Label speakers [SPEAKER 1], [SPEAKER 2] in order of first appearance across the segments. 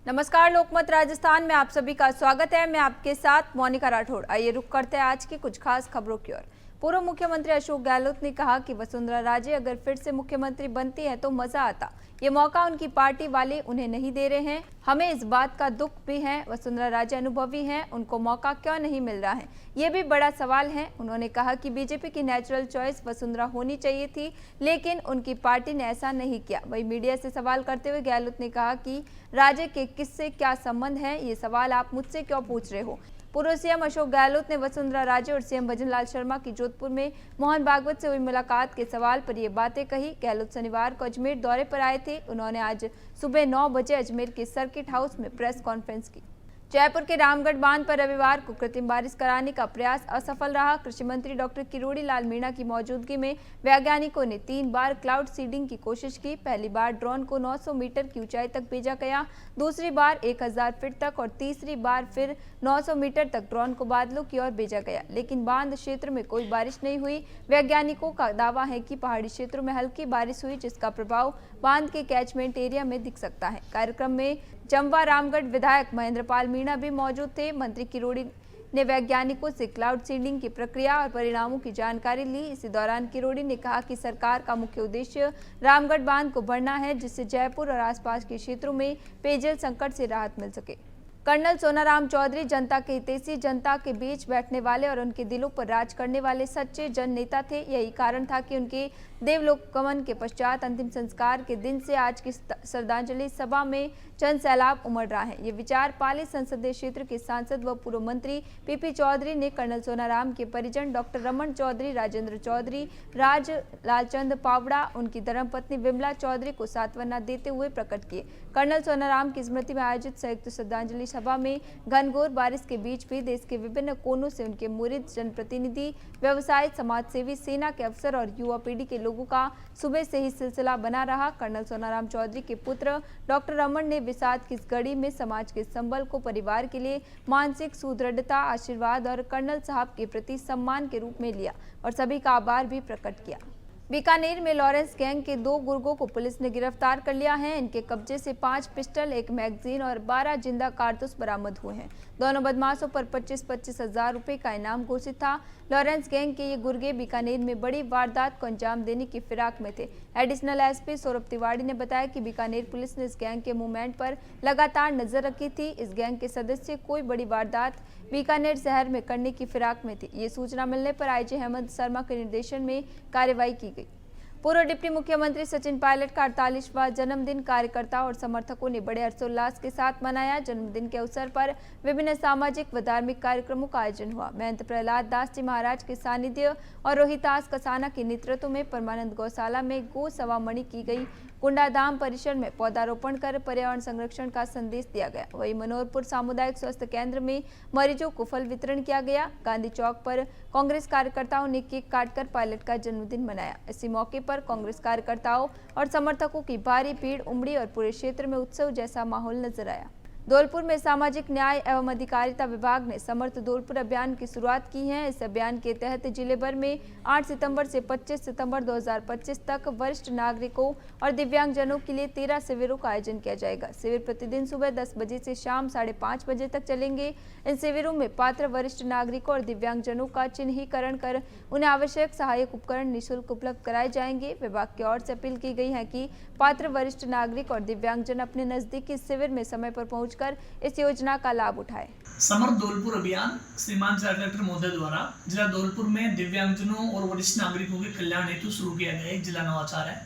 [SPEAKER 1] नमस्कार, लोकमत राजस्थान में आप सभी का स्वागत है। मैं आपके साथ मोनिका राठौड़। आइए रुक करते हैं आज की कुछ खास खबरों की ओर। पूर्व मुख्यमंत्री अशोक गहलोत ने कहा कि वसुंधरा राजे अगर फिर से मुख्यमंत्री बनती है तो मजा आता। ये मौका उनकी पार्टी वाले उन्हें नहीं दे रहे हैं। हमें इस बात का दुख भी है। वसुंधरा राजे अनुभवी हैं, उनको मौका क्यों नहीं मिल रहा है, ये भी बड़ा सवाल है। उन्होंने कहा कि बीजेपी की नेचुरल चॉइस वसुंधरा होनी चाहिए थी, लेकिन उनकी पार्टी ने ऐसा नहीं किया। वही मीडिया से सवाल करते हुए गहलोत ने कहा कि राजे के किससे क्या संबंध है, ये सवाल आप मुझसे क्यों पूछ रहे हो। पूर्व सीएम अशोक गहलोत ने वसुंधरा राजे और सीएम भजनलाल शर्मा की जोधपुर में मोहन भागवत से हुई मुलाकात के सवाल पर ये बातें कही। गहलोत शनिवार को अजमेर दौरे पर आए थे। उन्होंने आज सुबह 9 बजे अजमेर के सर्किट हाउस में प्रेस कॉन्फ्रेंस की। जयपुर के रामगढ़ बांध पर रविवार को कृत्रिम बारिश कराने का प्रयास असफल रहा। कृषि मंत्री डॉक्टर किरोड़ी लाल मीणा की मौजूदगी में वैज्ञानिकों ने 3 बार क्लाउड सीडिंग की कोशिश की। पहली बार ड्रोन को 900 मीटर की ऊंचाई तक भेजा गया, दूसरी बार 1000 फीट तक और तीसरी बार फिर 900 मीटर तक ड्रोन को बादलों की ओर भेजा गया, लेकिन बांध क्षेत्र में कोई बारिश नहीं हुई। वैज्ञानिकों का दावा है कि पहाड़ी क्षेत्रों में हल्की बारिश हुई, जिसका प्रभाव बांध के कैचमेंट एरिया में दिख सकता है। कार्यक्रम में चंबा रामगढ़ विधायक महेंद्रपाल मीणा भी मौजूद थे। मंत्री किरोड़ी ने वैज्ञानिकों से क्लाउड सीडिंग की प्रक्रिया और परिणामों की जानकारी ली। इसी दौरान किरोड़ी ने कहा कि सरकार का मुख्य उद्देश्य रामगढ़ बांध को भरना है, जिससे जयपुर और आसपास के क्षेत्रों में पेयजल संकट से राहत मिल सके। कर्नल सोनाराम चौधरी जनता के हितैषी, जनता के बीच बैठने वाले और उनके दिलों पर राज करने वाले सच्चे जन नेता थे। यही कारण था कि उनके देवलोक गमन के पश्चात अंतिम संस्कार के दिन से आज की श्रद्धांजलि सभा में जन सैलाब उमड़ रहा है। ये विचार पाली संसदीय क्षेत्र के सांसद व पूर्व मंत्री पीपी चौधरी ने कर्नल सोनाराम के परिजन डॉक्टर रमन चौधरी, राजेंद्र चौधरी, राज लालचंद पावड़ा, उनकी धर्मपत्नी विमला चौधरी को सांत्वना देते हुए प्रकट किए। कर्नल सोनाराम की स्मृति में आयोजित संयुक्त श्रद्धांजलि सभा में घनघोर बारिश के बीच भी देश के विभिन्न कोनों से उनके मुरीद, जनप्रतिनिधि, व्यवसायी, समाजसेवी, सेना के अफसर और युवा पीढ़ी के लोगों का सुबह से ही सिलसिला बना रहा। कर्नल सोनाराम चौधरी के पुत्र डॉक्टर रमन ने विषाद की इस घड़ी में समाज के संबल को परिवार के लिए मानसिक सुदृढ़ता, आशीर्वाद और कर्नल साहब के प्रति सम्मान के रूप में लिया और सभी का आभार भी प्रकट किया। बीकानेर में लॉरेंस गैंग के 2 गुर्गों को पुलिस ने गिरफ्तार कर लिया है। इनके कब्जे से 5 पिस्टल, 1 मैगजीन और 12 जिंदा कारतूस बरामद हुए हैं। दोनों बदमाशों पर 25-25 हजार रुपए का इनाम घोषित था। लॉरेंस गैंग के ये गुर्गे बीकानेर में बड़ी वारदात को अंजाम देने की फिराक में थे। एडिशनल एसपी सौरभ तिवारी ने बताया कि बीकानेर पुलिस ने इस गैंग के मूवमेंट पर लगातार नजर रखी थी। इस गैंग के सदस्य कोई बड़ी वारदात बीकानेर शहर में करने की फिराक में थी। ये सूचना मिलने पर आईजी हेमंत शर्मा के निर्देशन में कार्रवाई की गई। पूर्व डिप्टी मुख्यमंत्री सचिन पायलट का 48वां जन्मदिन कार्यकर्ताओं और समर्थकों ने बड़े हर्षोल्लास के साथ मनाया। जन्मदिन के अवसर पर विभिन्न सामाजिक व धार्मिक कार्यक्रमों का आयोजन हुआ। महंत प्रहलाद दास जी महाराज के सानिध्य और रोहितास कसाना के नेतृत्व में परमानंद गौशाला में गो सवामणि की गई। कुंडाधाम परिसर में पौधारोपण कर पर्यावरण संरक्षण का संदेश दिया गया। वहीं मनोहरपुर सामुदायिक स्वास्थ्य केंद्र में मरीजों को फल वितरण किया गया। गांधी चौक पर कांग्रेस कार्यकर्ताओं ने केक काटकर पायलट का जन्मदिन मनाया। इसी मौके पर कांग्रेस कार्यकर्ताओं और समर्थकों की भारी भीड़ उमड़ी और पूरे क्षेत्र में उत्सव जैसा माहौल नजर आया। धौलपुर में सामाजिक न्याय एवं अधिकारिता विभाग ने समर्थ धौलपुर अभियान की शुरुआत की है। इस अभियान के तहत जिले भर में 8 सितंबर से 25 सितंबर 2025 तक वरिष्ठ नागरिकों और दिव्यांगजनों के लिए 13 शिविरों का आयोजन किया जाएगा। शिविर प्रतिदिन सुबह 10 बजे से शाम 5:30 बजे तक चलेंगे। इन शिविरों में पात्र वरिष्ठ नागरिकों और दिव्यांगजनों का चिन्हीकरण कर उन्हें आवश्यक सहायक उपकरण निःशुल्क उपलब्ध कराए जाएंगे। विभाग की ओर से अपील की गई है कि पात्र वरिष्ठ नागरिक और दिव्यांगजन अपने नजदीकी शिविर में समय पर पहुंचकर इस योजना का लाभ उठाए।
[SPEAKER 2] समर्थ धौलपुर अभियान श्रीमान जिला कलेक्टर महोदय द्वारा जिला धौलपुर में दिव्यांगजनों और वरिष्ठ नागरिकों के कल्याण हेतु शुरू किया गया एक जिला नवाचार है।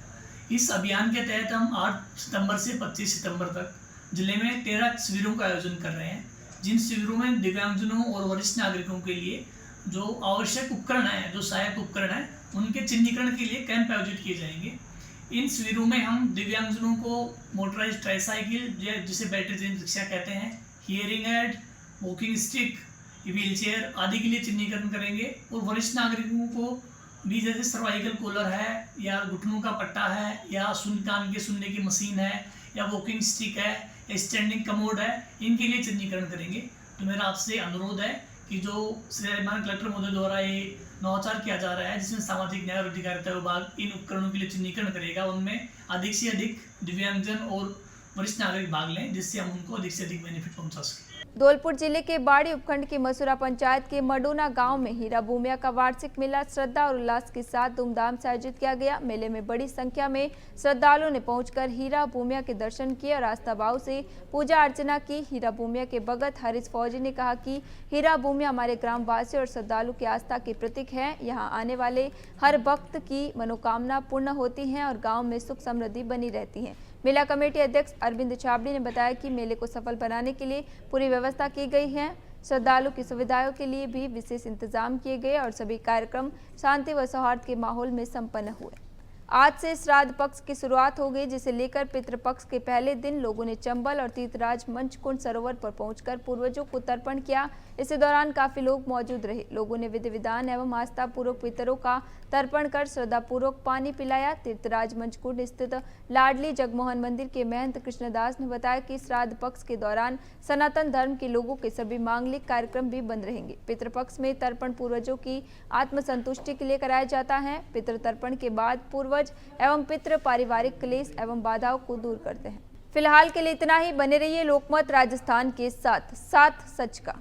[SPEAKER 2] इस अभियान के तहत हम 8 सितंबर से 25 सितंबर तक जिले में 13 शिविरों का आयोजन कर रहे हैं। जिन शिविरों में दिव्यांगजनों और वरिष्ठ नागरिकों के लिए जो आवश्यक उपकरण है, जो सहायक उपकरण है, उनके चिन्हीकरण के लिए कैंप आयोजित किए जाएंगे। इन शिविरों में हम दिव्यांगजनों को मोटराइज्ड ट्राईसाइकिल, जिसे बैटरी चालित रिक्शा कहते हैं, hearing aid, walking stick, wheel chair आदि के लिए चिन्हीकरण करेंगे। और वरिष्ठ नागरिकों को भी जैसे सर्वाइकल कूलर है या घुटनों का पट्टा है या कान के सुनने की मशीन है या वॉकिंग स्टिक है या स्टैंडिंग कमोड है, इनके लिए चिन्हीकरण करेंगे। तो मेरा आपसे अनुरोध है कि जो श्रीमान कलेक्टर महोदय द्वारा ये नवाचार किया जा रहा है, जिसमें सामाजिक न्याय और अधिकारिता विभाग इन उपकरणों के लिए चिन्हीकरण करेगा, उनमें अधिक से अधिक दिव्यांगजन और वरिष्ठ नागरिक भाग लें, जिससे हम उनको अधिक से अधिक बेनिफिट पहुंचा सकें।
[SPEAKER 1] धौलपुर जिले के बाड़ी उपखंड की मसूरा पंचायत के मडूना गांव में हीरा भूमिया का वार्षिक मेला श्रद्धा और उल्लास के साथ धूमधाम से आयोजित किया गया। मेले में बड़ी संख्या में श्रद्धालुओं ने पहुंचकर हीरा भूमिया के दर्शन किए और आस्था भाव से पूजा अर्चना की। हीरा भूमिया के भगत हरीश फौजी ने कहा कि हीरा भूमिया हमारे ग्रामवासियों और श्रद्धालु की आस्था के प्रतीक है। यहाँ आने वाले हर भक्त की मनोकामना पूर्ण होती है और गाँव में सुख समृद्धि बनी रहती है। मेला कमेटी अध्यक्ष अरविंद छाबड़ी ने बताया कि मेले को सफल बनाने के लिए पूरी व्यवस्था की गई है। श्रद्धालु की सुविधाओं के लिए भी विशेष इंतजाम किए गए और सभी कार्यक्रम शांति व सौहार्द के माहौल में संपन्न हुए। आज से श्राद्ध पक्ष की शुरुआत हो गई, जिसे लेकर पितृपक्ष के पहले दिन लोगों ने चंबल और तीर्थराज मंचकुंड सरोवर पर पहुंचकर पूर्वजों को तर्पण किया। इस दौरान काफी लोग मौजूद रहे। लोगों ने विधि विधान एवं आस्था पूर्वक पितरों का तर्पण कर श्रद्धा पूर्वक पानी पिलाया। तीर्थराज मंचकुंड स्थित लाडली जगमोहन मंदिर के महंत कृष्णदास ने बताया कि श्राद्ध पक्ष के दौरान सनातन धर्म के लोगों के सभी मांगलिक कार्यक्रम भी बंद रहेंगे। पितृपक्ष में तर्पण पूर्वजों की आत्मसंतुष्टि के लिए कराया जाता है। पितृ तर्पण के बाद पूर्वज एवं पितृ पारिवारिक क्लेश एवं बाधाओं को दूर करते हैं। फिलहाल के लिए इतना ही। बने रहिए लोकमत राजस्थान के साथ सच का।